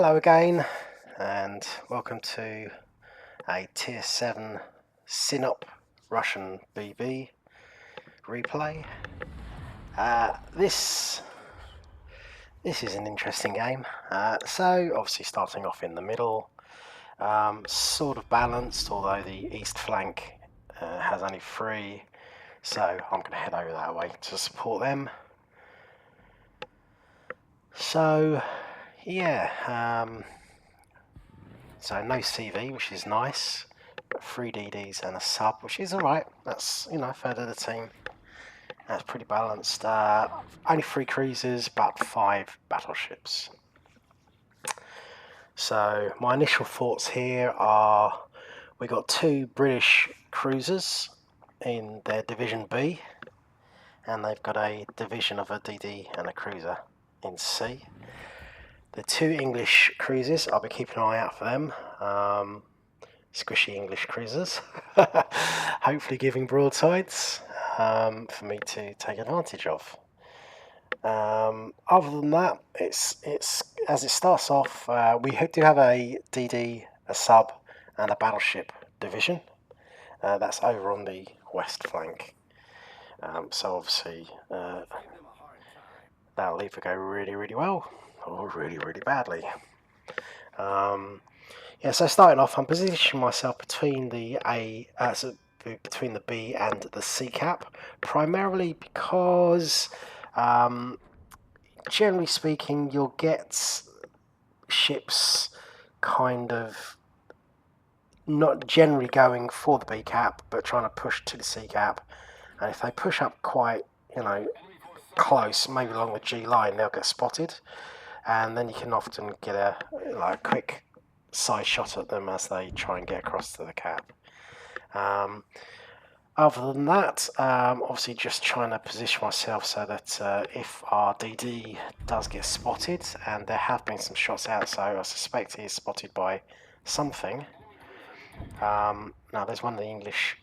Hello again, and welcome to a Tier 7 Sinop Russian BB replay. This is an interesting game. So obviously starting off in the middle, sort of balanced, although the east flank has only 3, so I'm going to head over that way to support them. So yeah, so no CV, which is nice. 3 DDs and a sub, which is alright. That's, a third of the team. That's pretty balanced. Only 3 cruisers, but 5 battleships. So my initial thoughts here are we got 2 British cruisers in their Division B, and they've got a division of a DD and a cruiser in C. The 2 English cruisers, I'll be keeping an eye out for them. Squishy English cruisers, hopefully giving broadsides for me to take advantage of. Other than that, it's as it starts off, we do have a DD, a sub, and a battleship division. That's over on the west flank. So obviously that'll either go really, really well or really, really badly. Yeah, so starting off, I'm positioning myself between the between the B and the C cap, primarily because, generally speaking, you'll get ships kind of not generally going for the B cap, but trying to push to the C cap, and if they push up quite, close, maybe along the G line, they'll get spotted, and then you can often get a quick side shot at them as they try and get across to the cap. Other than that, obviously just trying to position myself so that if our DD does get spotted, and there have been some shots out, so I suspect he is spotted by something. Now there's one of the English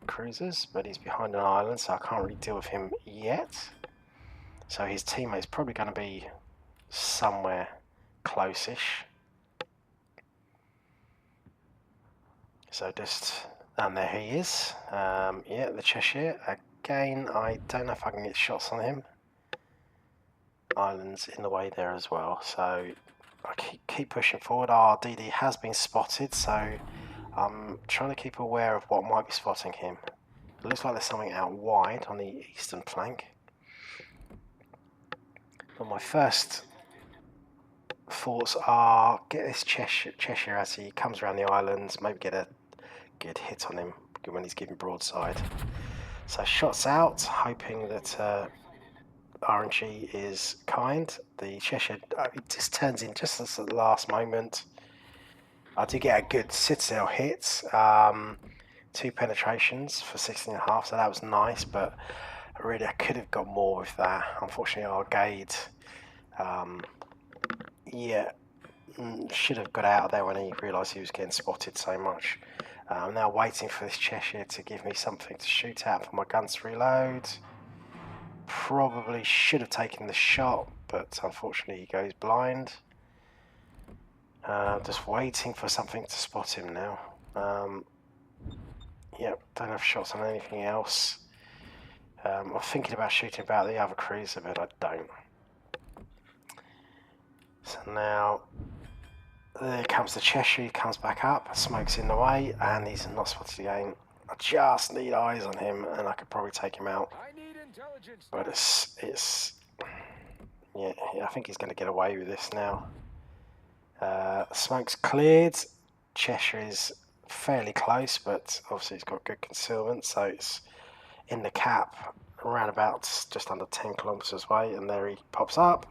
cruisers, but he's behind an island, so I can't really deal with him yet. So his teammate's probably going to be somewhere close-ish. So and there he is. Yeah, the Cheshire. Again, I don't know if I can get shots on him. Island's in the way there as well, so I keep pushing forward. Our DD has been spotted, so I'm trying to keep aware of what might be spotting him. It looks like there's something out wide on the eastern flank. But my first thoughts are get this Cheshire as he comes around the islands, maybe get a good hit on him when he's giving broadside. So shots out, hoping that RNG is kind. The Cheshire it just turns in just at the last moment. I do get a good citadel hit, 2 penetrations for 16.5, so that was nice, but really I could have got more with that. Unfortunately our Gade should have got out of there when he realised he was getting spotted so much. I'm now waiting for this Cheshire to give me something to shoot at for my guns to reload. Probably should have taken the shot, but unfortunately he goes blind. Just waiting for something to spot him now. Yep, don't have shots on anything else. I'm thinking about shooting about the other cruiser, but I don't. So now there comes the Cheshire, he comes back up, smoke's in the way, and he's not spotted again. I just need eyes on him, and I could probably take him out. But yeah, I think he's going to get away with this now. Smoke's cleared. Cheshire is fairly close, but obviously he's got good concealment, so it's in the cap, around about just under 10 kilometers away, and there he pops up.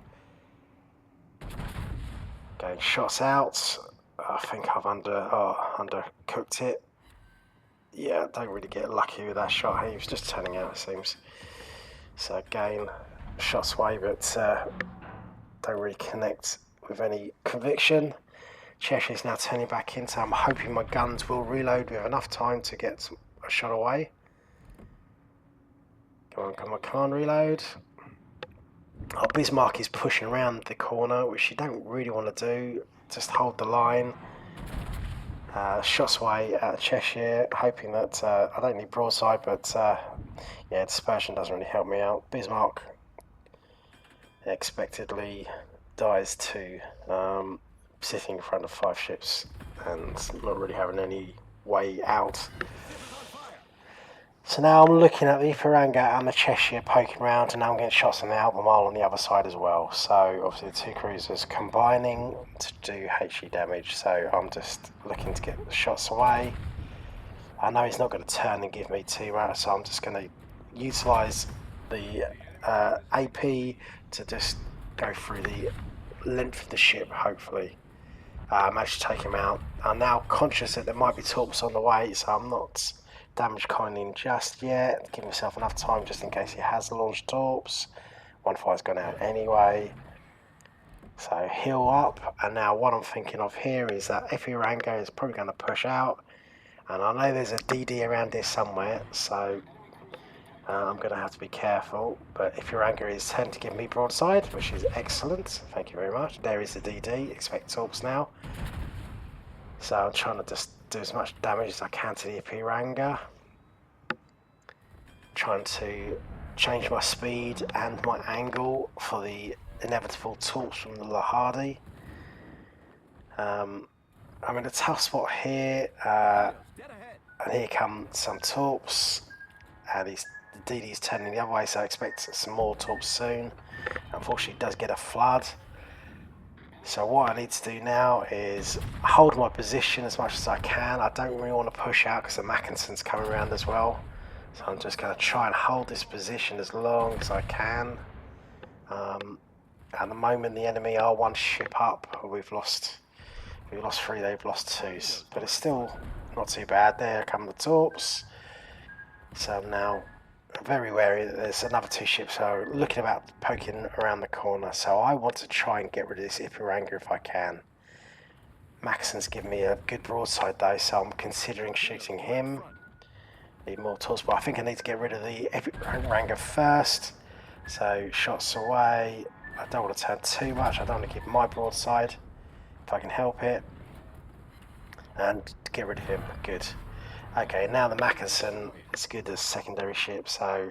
Going shots out. I think I've undercooked it. Yeah, don't really get lucky with that shot. He was just turning out, it seems. So again, shots away, but don't really connect with any conviction. Cheshire's now turning back in, so I'm hoping my guns will reload with enough time to get a shot away. Come on, reload. Our Bismarck is pushing around the corner, which you don't really want to do. Just hold the line. Shots away at Cheshire, hoping that I don't need broadside, but yeah, dispersion doesn't really help me out. Bismarck expectedly dies too, sitting in front of 5 ships and not really having any way out. So now I'm looking at the Iparanga and the Cheshire poking around, and now I'm getting shots on the Albemarle on the other side as well. So obviously the 2 cruisers combining to do HE damage, so I'm just looking to get the shots away. I know he's not going to turn and give me too much, so I'm just going to utilise the AP to just go through the length of the ship, hopefully. Manage to take him out. I'm now conscious that there might be torps on the way, so I'm not damage coiling just yet. Give myself enough time just in case he has launched torps. One fire's gone out anyway. So heal up, and now what I'm thinking of here is that Iparanga is probably going to push out. And I know there's a DD around here somewhere, so I'm going to have to be careful. But if your anchor is tend to give me broadside, which is excellent, thank you very much. There is the DD, expect torps now. So I'm trying to just do as much damage as I can to the Ipiranga. Trying to change my speed and my angle for the inevitable torps from the Lahadi. I'm in a tough spot here, and here come some torps, and the DD's turning the other way, so I expect some more torps soon. Unfortunately, it does get a flood. So what I need to do now is hold my position as much as I can. I don't really want to push out because the Mackinson's coming around as well. So I'm just going to try and hold this position as long as I can. At the moment, the enemy are 1 ship up. We've lost 3, they've lost 2. But it's still not too bad. There come the torps. So I'm now very wary that there's another 2 ships are looking about poking around the corner. So I want to try and get rid of this Ipiranga if I can. Maxon's given me a good broadside though, so I'm considering shooting him. Need more torps, but I think I need to get rid of the Ipiranga first. So shots away. I don't want to turn too much. I don't want to give my broadside if I can help it. And get rid of him. Good. Okay, now the Mackinson is good as secondary ship, so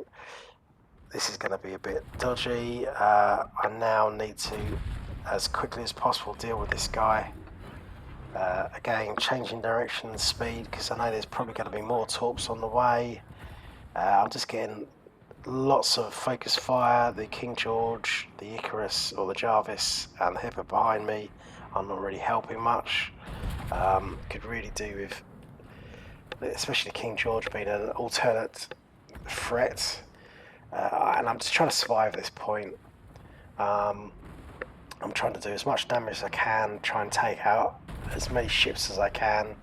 this is going to be a bit dodgy. I now need to, as quickly as possible, deal with this guy. Again, changing direction and speed, because I know there's probably going to be more torps on the way. I'm just getting lots of focus fire. The King George, the Icarus, or the Jarvis, and the Hippo behind me are not really helping much. Could really do with, especially King George being an alternate threat. And I'm just trying to survive at this point. I'm trying to do as much damage as I can, try and take out as many ships as I can,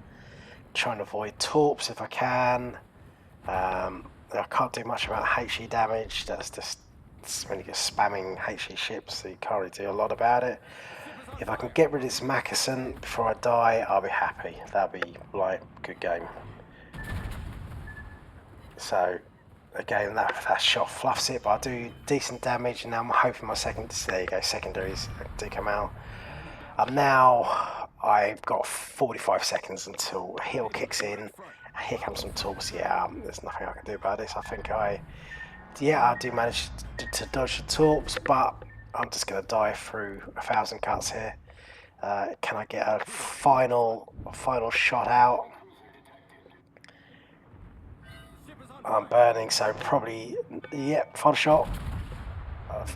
trying to avoid torps if I can. I can't do much about HE damage, that's just when you get spamming HE ships, so you can't really do a lot about it. If I can get rid of this Mackinson before I die, I'll be happy. That'll be like good game. So again, that shot fluffs it, but I do decent damage, and now I'm hoping my there you go, secondaries do come out. Now I've got 45 seconds until heal kicks in. Here comes some torps. Yeah, there's nothing I can do about this. I think I do manage to dodge the torps, but I'm just going to die through 1,000 cuts here. Can I get a final shot out? I'm burning, so probably, yep, final shot.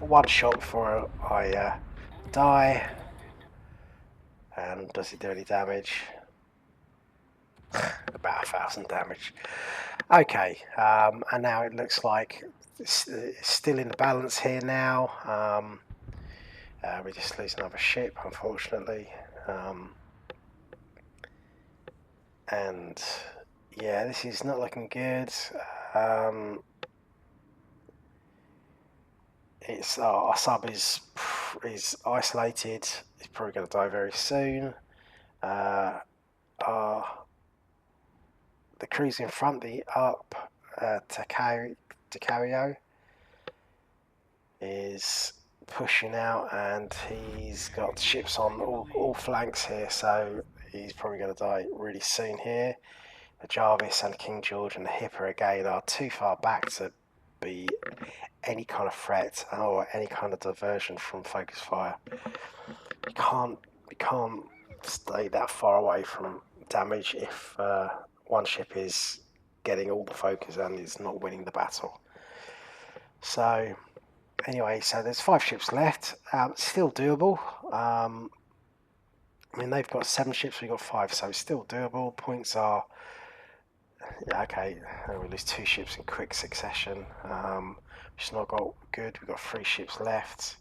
1 shot before I die. And does it do any damage? About 1,000 damage. Okay, and now it looks like it's still in the balance here now. We just lose another ship, unfortunately. And yeah, this is not looking good. It's our sub is isolated. He's probably going to die very soon. The cruise in front, the Takario, is pushing out, and he's got ships on all flanks here, so he's probably going to die really soon here. The Jarvis and King George and the Hipper again are too far back to be any kind of threat or any kind of diversion from focus fire. You can't stay that far away from damage if one ship is getting all the focus and is not winning the battle. So anyway, so there's 5 ships left. Still doable. I mean, they've got 7 ships, we've got 5, so it's still doable. Points are, yeah, okay, we lose 2 ships in quick succession, which is not got good. We've got 3 ships left.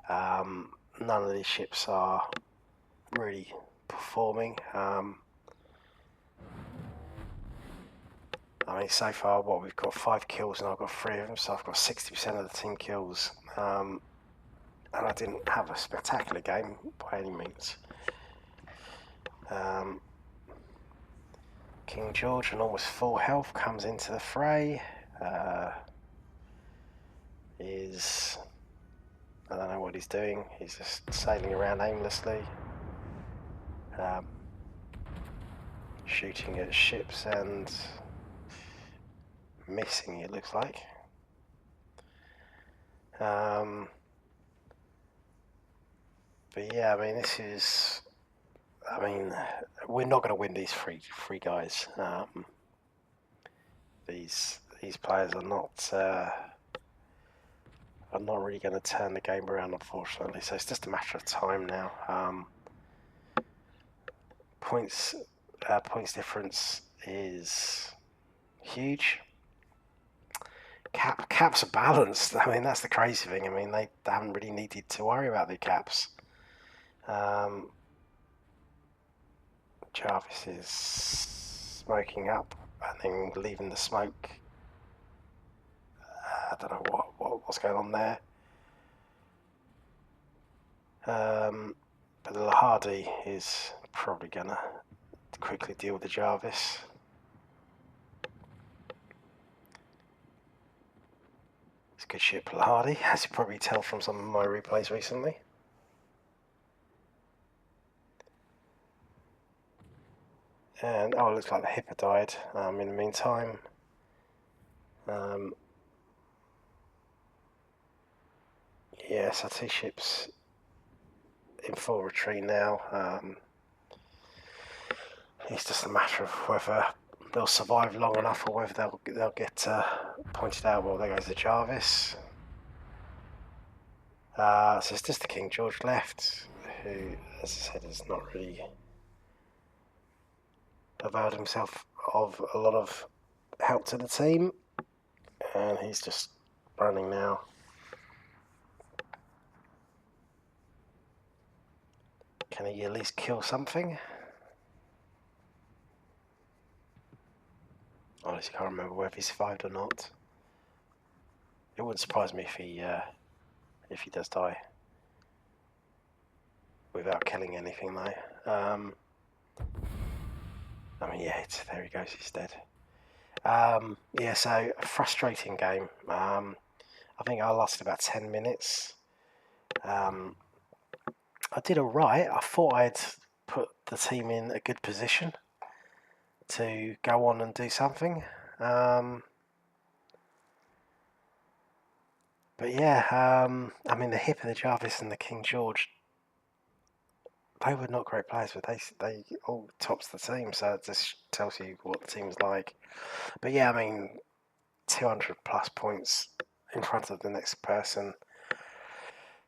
None of these ships are really performing. I mean, so far, we've got 5 kills and I've got 3 of them, so I've got 60% of the team kills. And I didn't have a spectacular game by any means. King George, and almost full health, comes into the fray. I don't know what he's doing. He's just sailing around aimlessly, shooting at ships and missing, it looks like. But yeah, I mean, we're not going to win these three guys. These players are not really going to turn the game around, unfortunately. So it's just a matter of time now. Points difference is huge. Caps are balanced. I mean, that's the crazy thing. I mean, they haven't really needed to worry about the caps. Jarvis is smoking up and then leaving the smoke. I don't know what's going on there. But the Hardy is probably gonna quickly deal with the Jarvis. It's a good ship, Hardy, as you probably tell from some of my replays recently. And it looks like the Hipper died. In the meantime, yeah, so 2 ships in full retreat now. It's just a matter of whether they'll survive long enough or whether they'll get pointed out. Well, there goes the Jarvis. So it's just the King George left, who, as I said, has not really availed himself of a lot of help to the team, and he's just running now. Can he at least kill something? Honestly, can't remember whether he survived or not. It wouldn't surprise me if he does die without killing anything, though. I mean, yeah, there he goes, he's dead. Yeah, so a frustrating game. I think I lasted about 10 minutes. I did alright. I thought I'd put the team in a good position to go on and do something. But yeah, I mean, the Hipper, the Jarvis and the King George, they were not great players, but they all tops the team, so it just tells you what the team's like. But yeah, I mean, 200 plus points in front of the next person.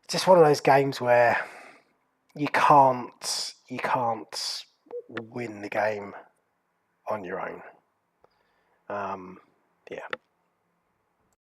Just one of those games where you can't win the game on your own. Yeah.